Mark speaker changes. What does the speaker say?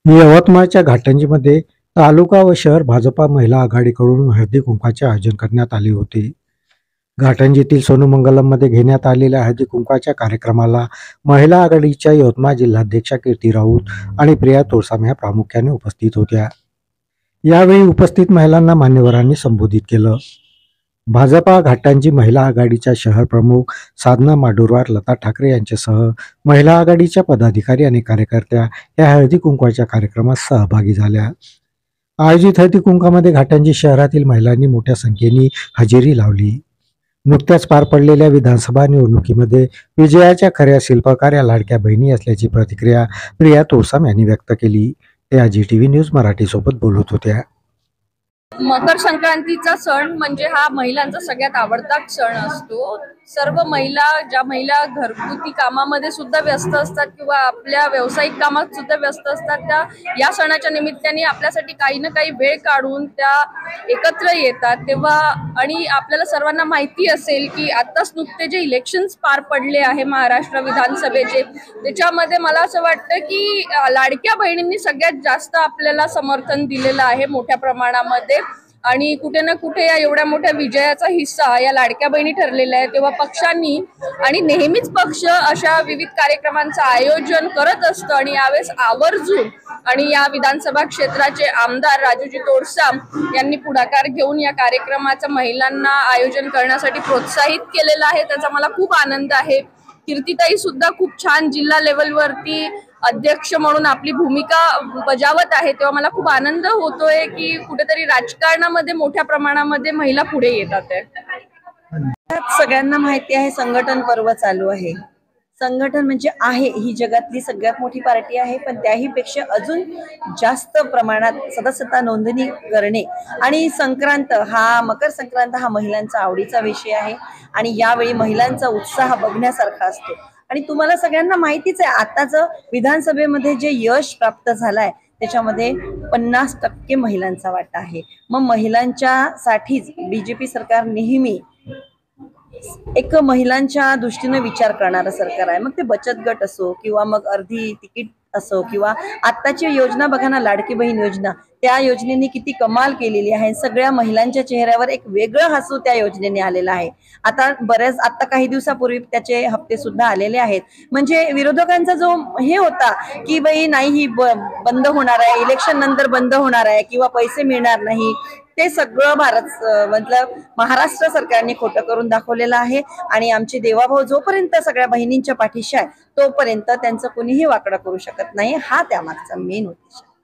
Speaker 1: यवतमाळच्या घाटंजीमध्ये तालुका व शहर भाजपा महिला आघाडीकडून हळदी-कुंकवाचे आयोजन करण्यात आले होते. घाटंजीतील सोनूमंगलममध्ये घेण्यात आलेल्या हळदी-कुंकवाच्या कार्यक्रमाला महिला आघाडीच्या यवतमाळ जिल्हाध्यक्षा कीर्ती राऊत आणि प्रिया तोळसाम ह्या प्रामुख्याने उपस्थित होत्या. यावेळी उपस्थित महिलांना मान्यवरांनी संबोधित केलं. भाजपा घाटंजी महिला आघाडीच्या शहर प्रमुख साधना माडुरवार, लता ठाकरे यांच्यासह महिला आघाडीच्या पदाधिकारी आणि कार्यकर्त्या या हळदी कुंकवाच्या कार्यक्रमात सहभागी झाल्या. आयोजित हळदी कुंकवामध्ये घाटंजी शहरातील महिलांनी मोठ्या संख्येने हजेरी लावली. नुकत्याच पार पडलेल्या विधानसभा निवडणुकीमध्ये विजयाच्या खऱ्या शिल्पकार या लाडक्या बहिणी असल्याची प्रतिक्रिया प्रिया तोळसाम यांनी व्यक्त केली. त्या GTV न्यूज मराठी सोबत बोलत होत्या.
Speaker 2: मकर संक्रांतीचा सण म्हणजे हा महिलांचा सगळ्यात आवडता सण असतो. सर्व महिला, ज्या महिला घरगुती कामामध्ये सुद्धा व्यस्त असतात किंवा आपल्या व्यावसायिक कामात सुद्धा व्यस्त असतात, त्या या सणाच्या निमित्ताने आपल्यासाठी काही ना काही वेळ काढून त्या एकत्र येतात. तेव्हा आणि आपल्याला सर्वांना माहिती असेल की आत्ताच नुकते जे इलेक्शन्स पार पडले आहे महाराष्ट्र विधानसभेचे, त्याच्यामध्ये मला असं वाटतं की लाडक्या बहिणींनी सगळ्यात जास्त आपल्याला समर्थन दिलेलं आहे मोठ्या प्रमाणामध्ये. आणि कुठे ना कुठे या एवढ्या मोठ्या विजयाचा हिस्सा या लाडक्या बहिणी ठरलेल्या आहे. तेव्हा पक्षांनी आणि नेहमीच पक्ष अशा विविध कार्यक्रमांचं आयोजन करत असतं आणि यावेळेस आवर्जून आणि या विधानसभा क्षेत्राचे आमदार राजूजी तोळसाम यांनी पुढाकार घेऊन या कार्यक्रमाचं महिलांना आयोजन करण्यासाठी प्रोत्साहित केलेलं आहे. त्याचा मला खूप आनंद आहे. कीर्तीताई सुद्धा खूप छान जिल्हा लेवलवरती अध्यक्ष म्हणून आपली भूमिका बजावत आहे. तेव्हा मला खूप आनंद होतोय की कुठेतरी राजकारणामध्ये मोठ्या प्रमाणामध्ये महिला पुढे येतात आहे.
Speaker 3: सगळ्यांना माहिती आहे संघटन पर्व चालू आहे. संघटन म्हणजे आहे ही जगातली सगळ्यात मोठी पार्टी आहे, पण त्याही पेक्षा अजून जास्त प्रमाणात सदस्यता नोंदणी करणे आणि मकर संक्रांत हा महिलांचा आवडीचा विषय आहे आणि यावेळी महिलांचा उत्साह बघण्यासारखा असतो. आणि तुम्हाला सगळ्यांना माहितीच आहे आताचं विधानसभेमध्ये जे यश प्राप्त झालंय त्याच्यामध्ये 50% महिलांचा वाटा आहे. मग महिलांच्या साठीच BJP सरकार नेहमी एक महिलांच्या दृष्टीने विचार करणारं सरकार आहे. मग ते बचत गट असो किंवा मग अर्धी तिकीट असो किंवा आत्ताची योजना बघा ना, लाडकी बहीण योजना, त्या योजनेने किती कमाल केलेली आहे. सगळ्या महिलांच्या चेहऱ्यावर एक वेगळं हसू त्या योजनेने आलेलं आहे. आता काही दिवसापूर्वी त्याचे हप्ते सुद्धा आलेले आहेत. म्हणजे विरोधकांचा जो हे होता की बाई नाही ही बंद होणार आहे, इलेक्शन नंतर बंद होणार आहे किंवा पैसे मिळणार नाही, ते सगळं महाराष्ट्र सरकारने खोटं करून दाखवलेलं आहे. आणि आमचे देवाभाऊ जोपर्यंत सगळ्या बहिणींच्या पाठीशी आहे तोपर्यंत त्यांचं कोणीही वाकडं करू शकत नाही. हा त्यामागचा मेन उद्देश आहे.